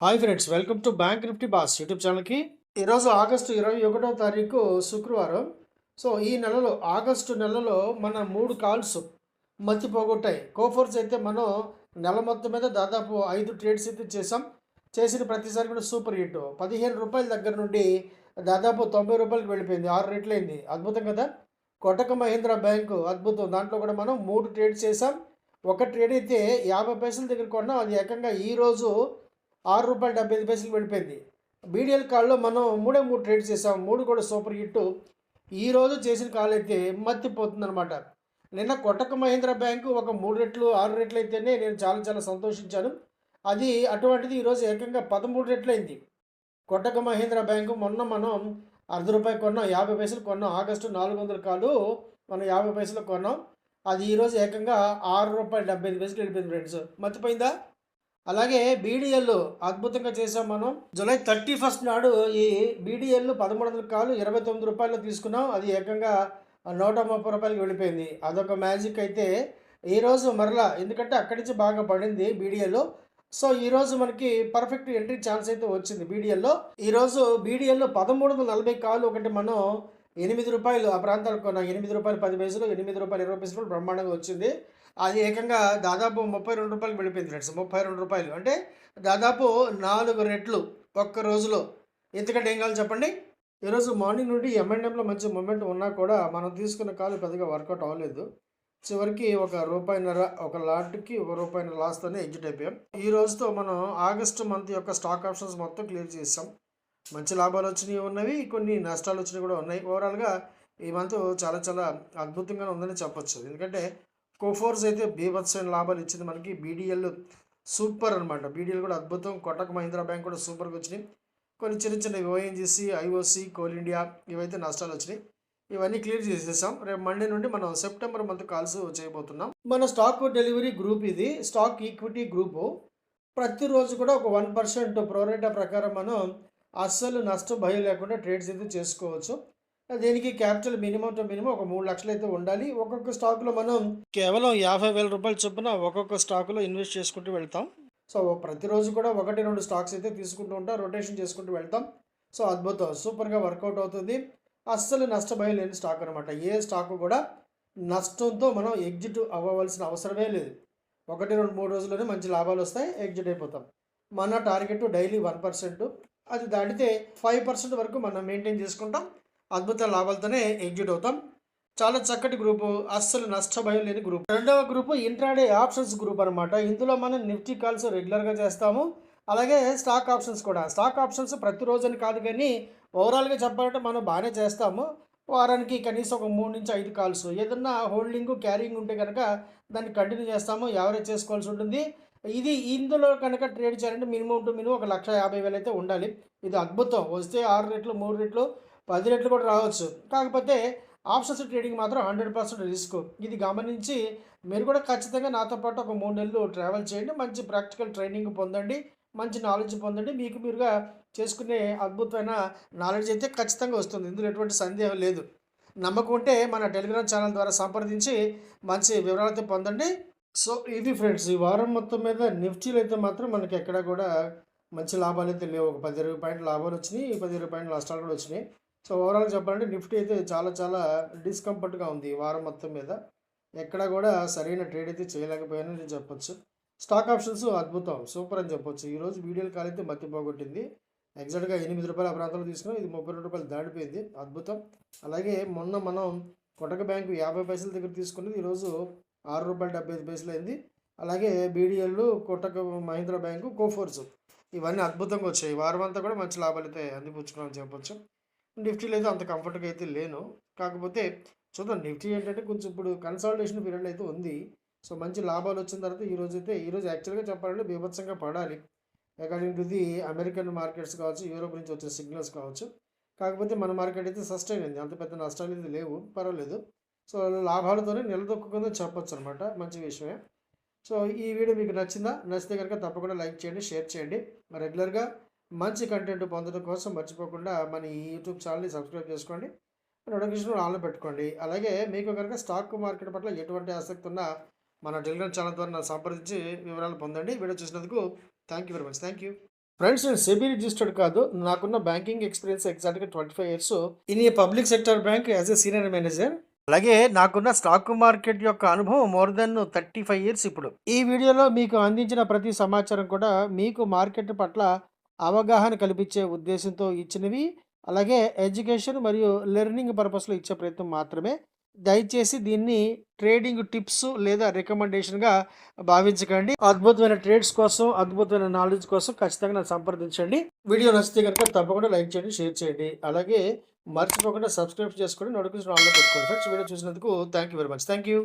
Hi friends, welcome to bank Nifty boss YouTube ఛానల్కి. ఈరోజు August 21వ తారీఖు శుక్రవారం. సో ఈ నెలలో ఆగస్టు నెలలో మన 3 కాల్స్ మత్తి పోగొట్టాయి. కోఫోర్స్ అయితే మనం నెల మొత్తం మీద దాదాపు 5 ట్రేడ్స్ అయితే చేసాం. చేసిన ప్రతిసారి కూడా సూపర్ హిట్. రూ. 15 దగ్గర నుండి దాదాపు రూ. 90కి వెళ్ళిపోయింది. 6 రెట్లు అయింది. అద్భుతం కదా. కోటక్ మహీంద్రా బ్యాంకు అద్భుతం. దాంట్లో కూడా మనం 3 ట్రేడ్స్ చేసాం. ఒక ట్రేడ్ అయితే 50 పైసల దగ్గర కొన్నాం. అది ఏకంగా ఈరోజు రూ. 6.75 వెళ్ళిపోయింది. బీడీఎల్ కాల్లో మనం 3 ట్రేడ్ చేసాం. 3 కూడా సూపర్ హిట్. ఈరోజు చేసిన కాల్ అయితే మత్తిపోతుందనమాట. నిన్న కొటక్ మహీంద్రా బ్యాంకు ఒక 3 రెట్లు 6 రెట్లు అయితేనే నేను చాలా చాలా సంతోషించాను. అది అటువంటిది ఈరోజు ఏకంగా 13 రెట్లు అయింది. కొటక్ మహీంద్రా బ్యాంకు మొన్న మనం రూ. 1 కొన్నాం, 50 పైసలు కొన్నాం. ఆగస్టు 400 కాలు మనం 50 పైసలు కొన్నాం. అది ఈరోజు ఏకంగా రూ. 6.75 వెళ్ళిపోయింది ఫ్రెండ్స్. మర్చిపోయిందా? అలాగే బీడీఎల్ అద్భుతంగా చేసాం మనం. జూలై 31 నాడు ఈ బీడీఎల్ 1300 కాలు రూ. 29 తీసుకున్నాం. అది ఏకంగా రూ. 130కి వెళ్ళిపోయింది. అదొక మ్యాజిక్. అయితే ఈరోజు మరలా ఎందుకంటే అక్కడి నుంచి బాగా పడింది బీడీఎల్. సో ఈరోజు మనకి పర్ఫెక్ట్ ఎంట్రీ ఛాన్స్ అయితే వచ్చింది బీడీఎల్లో. ఈరోజు బీడీఎల్ 1340 కాలు ఒకటి మనం రూ. 8 ఆ ప్రాంతాలకు కొన్నాం. రూ. 8.10, రూ. 8.20 బ్రహ్మాండంగా వచ్చింది. అది ఏకంగా దాదాపు రూ. 32కి వెళ్ళిపోయింది ఫ్రెండ్స్. రూ. 32 అంటే దాదాపు 4 రెట్లు ఒక్క రోజులో. ఎందుకంటే ఏం కావాలి చెప్పండి. ఈరోజు మార్నింగ్ నుండి ఎంఎండ్ఎంలో మంచి మూమెంట్ ఉన్నా కూడా మనం తీసుకున్న కాలు పెద్దగా వర్కౌట్ అవ్వలేదు. చివరికి రూ. 1.50 ఒక లాట్కి రూ. 1 లాస్తోనే ఎగ్జిట్ అయిపోయాం. ఈ రోజుతో మనం ఆగస్టు మంత్ యొక్క స్టాక్ ఆప్షన్స్ మొత్తం క్లియర్ చేసాం. మంచి లాభాలు వచ్చినవి ఉన్నవి, కొన్ని నష్టాలు వచ్చినవి కూడా ఉన్నాయి. ఓవరాల్గా ఈ మంత్ చాలా చాలా అద్భుతంగా ఉందని చెప్పొచ్చు. ఎందుకంటే కోఫోర్స్ అయితే బీభత్సమైన లాభాలు ఇచ్చింది మనకి. బీడీఎల్ సూపర్ అనమాట. బీడీఎల్ కూడా అద్భుతం. కోటక్ మహీంద్రా బ్యాంక్ కూడా సూపర్గా వచ్చినాయి. కొన్ని చిన్న చిన్నవి ఓఎన్జీసీ, ఐఓసీ, కోల్ ఇండియా ఇవైతే నష్టాలు వచ్చినాయి. ఇవన్నీ క్లియర్ చేసేసాం. రేపు మండే నుండి మనం సెప్టెంబర్ మంత్ కాల్స్ చేయబోతున్నాం. మన స్టాక్ డెలివరీ గ్రూప్ ఇది. Stock equity group. ప్రతిరోజు కూడా ఒక 1% ప్రోరేటా ప్రకారం మనం అస్సలు నష్టం భయం లేకుండా ట్రేడ్స్ అయితే చేసుకోవచ్చు. దీనికి క్యాపిటల్ మినిమం టు మినిమం ఒక 3 లక్షలు అయితే ఉండాలి. ఒక్కొక్క స్టాక్లో మనం కేవలం రూ. 50,000 చొప్పున ఒక్కొక్క స్టాకులో ఇన్వెస్ట్ చేసుకుంటూ వెళ్తాం. సో ప్రతిరోజు కూడా 1-2 స్టాక్స్ అయితే తీసుకుంటూ ఉంటాం, రొటేషన్ చేసుకుంటూ వెళ్తాం. సో అద్భుతం, సూపర్గా వర్కౌట్ అవుతుంది. అస్సలు నష్టభయం లేని స్టాక్ అనమాట. ఏ స్టాకు కూడా నష్టంతో మనం ఎగ్జిట్ అవ్వవలసిన అవసరమే లేదు. 1-2-3 రోజుల్లోనే మంచి లాభాలు వస్తాయి, ఎగ్జిట్ అయిపోతాం. మన టార్గెట్ డైలీ 1%. అది దాటితే 5% వరకు మనం మెయింటైన్ చేసుకుంటాం. అద్భుత లాభాలతోనే ఎగ్జిట్ అవుతాం. చాలా చక్కటి గ్రూపు, అస్సలు నష్టభయం లేని గ్రూప్. రెండవ గ్రూపు ఇంట్రాడే ఆప్షన్స్ గ్రూప్ అనమాట. ఇందులో మనం నిఫ్టీ కాల్స్ రెగ్యులర్గా చేస్తాము. అలాగే స్టాక్ ఆప్షన్స్ కూడా. స్టాక్ ఆప్షన్స్ ప్రతిరోజు అని కాదు, కానీ ఓవరాల్గా చెప్పాలంటే మనం బాగానే చేస్తాము. వారానికి కనీసం ఒక 3-5 కాల్స్. ఏదన్నా హోల్డింగ్ క్యారింగ్ ఉంటే కనుక దాన్ని కంటిన్యూ చేస్తాము. యావరేజ్ చేసుకోవాల్సి ఉంటుంది. ఇందులో కనుక ట్రేడ్ చేయాలంటే మినిమం టు మినిమం 1,50,000 అయితే ఉండాలి. ఇది అద్భుతం. వస్తే 6 రెట్లు, 3 రెట్లు, 10 రెట్లు కూడా రావచ్చు. కాకపోతే ఆప్షన్స్ ట్రేడింగ్ మాత్రం 100% రిస్క్. ఇది గమనించి మీరు కూడా ఖచ్చితంగా నాతో పాటు ఒక 3 నెలలు ట్రావెల్ చేయండి. మంచి ప్రాక్టికల్ ట్రైనింగ్ పొందండి, మంచి నాలెడ్జ్ పొందండి. మీకు మీరుగా చేసుకునే అద్భుతమైన నాలెడ్జ్ అయితే ఖచ్చితంగా వస్తుంది. ఇందులో ఎటువంటి సందేహం లేదు. నమ్మకం ఉంటే మన టెలిగ్రామ్ ఛానల్ ద్వారా సంప్రదించి మంచి వివరాలతో పొందండి. సో ఇది ఫ్రెండ్స్, ఈ వారం మొత్తం మీద నిఫ్టీలో అయితే మాత్రం మనకి ఎక్కడ కూడా మంచి లాభాలు అయితే లేవు. ఒక 10-20 పాయింట్ లాభాలు వచ్చినాయి, 10-20 పాయింట్ నష్టాలు కూడా వచ్చినాయి. సో ఓవరాల్గా చెప్పాలంటే నిఫ్టీ అయితే చాలా చాలా డిస్కంఫర్ట్గా ఉంది ఈ వారం మొత్తం మీద. ఎక్కడ కూడా సరైన ట్రేడ్ అయితే చేయలేకపోయానని నేను చెప్పొచ్చు. స్టాక్ ఆప్షన్స్ అద్భుతం, సూపర్ అని చెప్పొచ్చు. ఈరోజు వీడియోలు కాల్ అయితే మత్తి పోగొట్టింది. ఎగ్జాక్ట్గా రూ. 8 ఆ ప్రాంతంలో తీసుకున్నాం. ఇది రూ. 32 దాటిపోయింది. అద్భుతం. అలాగే మొన్న మనం కొటక బ్యాంకు 50 పైసల దగ్గర తీసుకున్నది ఈరోజు రూ. 6.75 అయింది. అలాగే బీడీఎల్, కోటక్ మహీంద్రా బ్యాంకు, కోఫోర్స్ ఇవన్నీ అద్భుతంగా వచ్చాయి. వారం అంతా కూడా మంచి లాభాలు అయితే అందిపుచ్చుకున్నామని చెప్పొచ్చు. నిఫ్టీలో అయితే అంత కంఫర్ట్గా అయితే లేను. కాకపోతే చూద్దాం. నిఫ్టీ ఏంటంటే కొంచెం ఇప్పుడు కన్సాలిడేషన్ పీరియడ్ అయితే ఉంది. సో మంచి లాభాలు వచ్చిన తర్వాత ఈరోజు యాక్చువల్గా చెప్పాలంటే బీభత్సంగా పడాలి. According to the American markets కావచ్చు, యూరోప్ నుంచి వచ్చే సిగ్నల్స్ కావచ్చు. కాకపోతే మన మార్కెట్ అయితే సస్టైన్ అయింది. అంత పెద్ద నష్టాలు అయితే లేవు, పర్వాలేదు. సో లాభాలతోనే నిలదొక్కుందని చెప్పొచ్చు అనమాట. మంచి విషయమే. సో ఈ వీడియో మీకు నచ్చిందా? నచ్చితే కనుక తప్పకుండా లైక్ చేయండి, షేర్ చేయండి. రెగ్యులర్గా మంచి కంటెంట్ పొందడం కోసం మర్చిపోకుండా మన ఈ యూట్యూబ్ ఛానల్ని సబ్స్క్రైబ్ చేసుకోండి. నోటిఫికేషన్ ఆన్లో పెట్టుకోండి. అలాగే మీకు కనుక స్టాక్ మార్కెట్ పట్ల ఎటువంటి ఆసక్తి ఉన్నా మన టెలిగ్రామ్ ఛానల్ ద్వారా సంప్రదించి వివరాలు పొందండి. వీడియో చూసినందుకు thank you very much. Thank you. Friends నేను సెబీ రిజిస్టర్డ్ కాదు. నాకున్న బ్యాంకింగ్ ఎక్స్‌పీరియన్స్ ఎగ్జాక్ట్‌గా 25 years in a public sector bank as a senior manager. అలాగే నాకున్న స్టాక్ మార్కెట్ యొక్క అనుభవం మోర్ దెన్ 35 ఇయర్స్ ఇప్పుడు. ఈ వీడియోలో మీకు అందించిన ప్రతి సమాచారం కూడా మీకు మార్కెట్ పట్ల అవగాహన కల్పించే ఉద్దేశంతో ఇచ్చినవి. అలాగే ఎడ్యుకేషన్ మరియు లెర్నింగ్ పర్పస్‌లో ఇచ్చే ప్రయత్నం మాత్రమే. దయచేసి దీన్ని ట్రేడింగ్ టిప్స్ లేదా రికమెండేషన్‌గా భావించకండి. అద్భుతమైన ట్రేడ్స్ కోసం, అద్భుతమైన నాలెడ్జ్ కోసం ఖచ్చితంగా నన్ను సంప్రదించండి. వీడియో నచ్చితే గనుక తప్పకుండా లైక్ చేయండి, షేర్ చేయండి. అలాగే మర్చిపోకుండా సబ్స్క్రైబ్ చేసుకొని నోటిఫికేషన్ ఆన్‌లో పెట్టుకోండి ఫ్రెండ్స్. వీడియో చూసినందుకు thank you very much. Thank you.